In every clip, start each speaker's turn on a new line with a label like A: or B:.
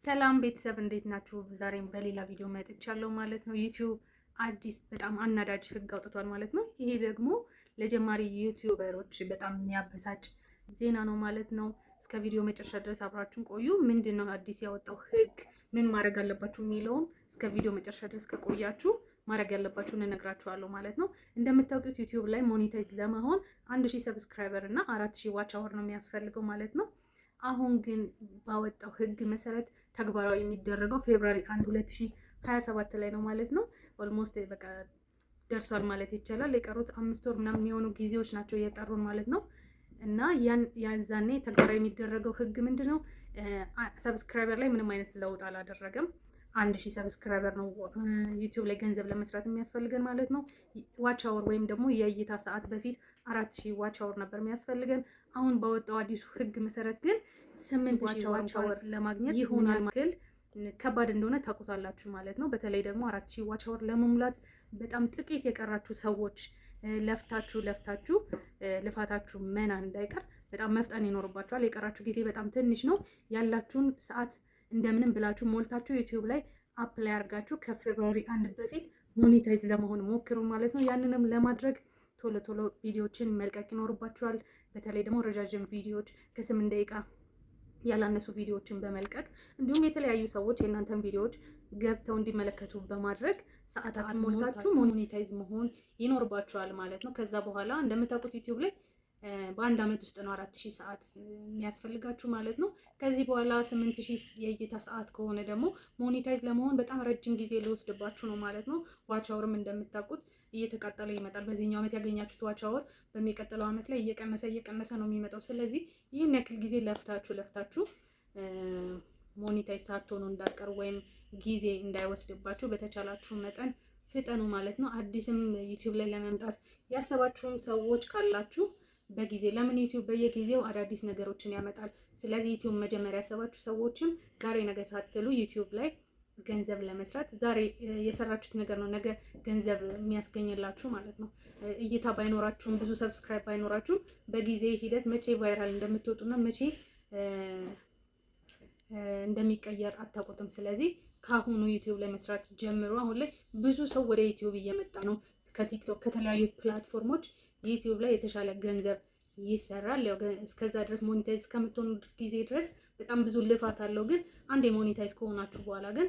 A: ሰላም ቤተሰብ እንዴት ናችሁ? ዛሬም በሌላ ቪዲዮ መጥቻለሁ ማለት ነው። ዩቲዩብ አዲስ በጣም አናዳጅ ህግ አውጥቷል ማለት ነው። ይሄ ደግሞ ለጀማሪ ዩቲዩበሮች በጣም የሚያበሳጭ ዜና ነው ማለት ነው። እስከ ቪዲዮ መጨረሻ ድረስ አብራችሁን ቆዩ። ምንድነው አዲስ ያወጣው ህግ፣ ምን ማድረግ አለባችሁ የሚለውን እስከ ቪዲዮ መጨረሻ ድረስ ከቆያችሁ ማድረግ ያለባችሁን እነግራችኋለሁ ማለት ነው። እንደምታውቁት ዩቲዩብ ላይ ሞኔታይዝ ለመሆን 1000 ሰብስክራይበር እና 4000 ዋች አወር ነው የሚያስፈልገው ማለት ነው። አሁን ግን ባወጣው ህግ መሰረት ተግባራዊ የሚደረገው ፌብሩዋሪ 1 2027 ላይ ነው ማለት ነው። ኦልሞስት በቃ ደርሷል ማለት ይቻላል። የቀሩት 5 ወር ምናምን የሚሆኑ ጊዜዎች ናቸው የቀሩን ማለት ነው። እና ያዛኔ ተግባራዊ የሚደረገው ህግ ምንድነው? ሰብስክራይበር ላይ ምንም አይነት ለውጥ አላደረገም። 1000 ሰብስክራይበር ነው ዩቲዩብ ላይ ገንዘብ ለመስራት የሚያስፈልገን ማለት ነው። ዋች አወር ወይም ደግሞ የእይታ ሰዓት በፊት 4000 ዋች አወር ነበር የሚያስፈልገን። አሁን ባወጣው አዲሱ ህግ መሰረት ግን 8000 ዋች አወር ለማግኘት ይሆናል ማለት ከባድ እንደሆነ ታውቁታላችሁ ማለት ነው። በተለይ ደግሞ 4000 ዋች አወር ለመሙላት በጣም ጥቂት የቀራችሁ ሰዎች ለፍታችሁ ልፋታችሁ መና እንዳይቀር በጣም መፍጠን ይኖርባችኋል። የቀራችሁ ጊዜ በጣም ትንሽ ነው። ያላችሁን ሰዓት እንደምንም ብላችሁ ሞልታችሁ ዩቲዩብ ላይ አፕላይ አድርጋችሁ ከፌብሩዋሪ 1 በፊት ሞኔታይዝ ለመሆን ሞክሩ ማለት ነው። ያንንም ለማድረግ ቶሎ ቪዲዮዎችን መልቀቅ ይኖርባችኋል። በተለይ ደግሞ ረጃጅም ቪዲዮዎች ከ8 ደቂቃ ያላነሱ ቪዲዮዎችን በመልቀቅ እንዲሁም የተለያዩ ሰዎች የእናንተን ቪዲዮዎች ገብተው እንዲመለከቱ በማድረግ ሰዓታችሁን ሞልታችሁ ሞኔታይዝ መሆን ይኖርባችኋል ማለት ነው። ከዛ በኋላ እንደምታውቁት ዩቲዩብ ላይ በአንድ አመት ውስጥ ነው 4000 ሰዓት የሚያስፈልጋችሁ ማለት ነው። ከዚህ በኋላ 8000 የእይታ ሰዓት ከሆነ ደግሞ ሞኔታይዝ ለመሆን በጣም ረጅም ጊዜ ሊወስድባችሁ ነው ማለት ነው። ዋች አወርም እንደምታውቁት እየተቃጠለ ይመጣል። በዚህኛው አመት ያገኛችሁት ዋች አወር በሚቀጥለው አመት ላይ እየቀነሰ ነው የሚመጣው። ስለዚህ ይህን ያክል ጊዜ ለፍታችሁ ሞኔታይዝ ሳትሆኑ እንዳትቀሩ ወይም ጊዜ እንዳይወስድባችሁ በተቻላችሁ መጠን ፍጠኑ ማለት ነው። አዲስም ዩቲዩብ ላይ ለመምጣት ያሰባችሁም ሰዎች ካላችሁ በጊዜ ለምን ዩቲዩብ በየጊዜው አዳዲስ ነገሮችን ያመጣል። ስለዚህ ዩቲዩብ መጀመሪያ ያሰባችሁ ሰዎችም ዛሬ ነገ ሳትሉ ዩቲዩብ ላይ ገንዘብ ለመስራት ዛሬ የሰራችሁት ነገር ነው ነገ ገንዘብ የሚያስገኝላችሁ ማለት ነው። እይታ ባይኖራችሁም ብዙ ሰብስክራይብ ባይኖራችሁም በጊዜ ሂደት መቼ ቫይራል እንደምትወጡና መቼ እንደሚቀየር አታውቁትም። ስለዚህ ካሁኑ ዩቲዩብ ላይ መስራት ጀምሩ። አሁን ላይ ብዙ ሰው ወደ ዩቲዩብ እየመጣ ነው። ከቲክቶክ ከተለያዩ ፕላትፎርሞች ዩቲዩብ ላይ የተሻለ ገንዘብ ይሰራል። ያው እስከዛ ድረስ ሞኔታይዝ እስከምትሆኑ ጊዜ ድረስ በጣም ብዙ ልፋት አለው። ግን አንዴ ሞኔታይዝ ከሆናችሁ በኋላ ግን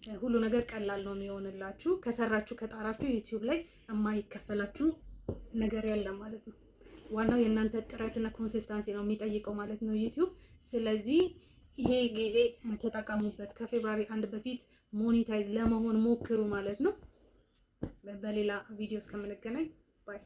A: ሁሉ ነገር ቀላል ነው የሚሆንላችሁ። ከሰራችሁ ከጣራችሁ ዩቲዩብ ላይ የማይከፈላችሁ ነገር ያለ ማለት ነው። ዋናው የእናንተ ጥረትና ኮንሲስታንሲ ነው የሚጠይቀው ማለት ነው ዩቲዩብ። ስለዚህ ይሄ ጊዜ ተጠቀሙበት። ከፌብሩዋሪ 1 በፊት ሞኔታይዝ ለመሆን ሞክሩ ማለት ነው። በሌላ ቪዲዮ እስከምንገናኝ ባይ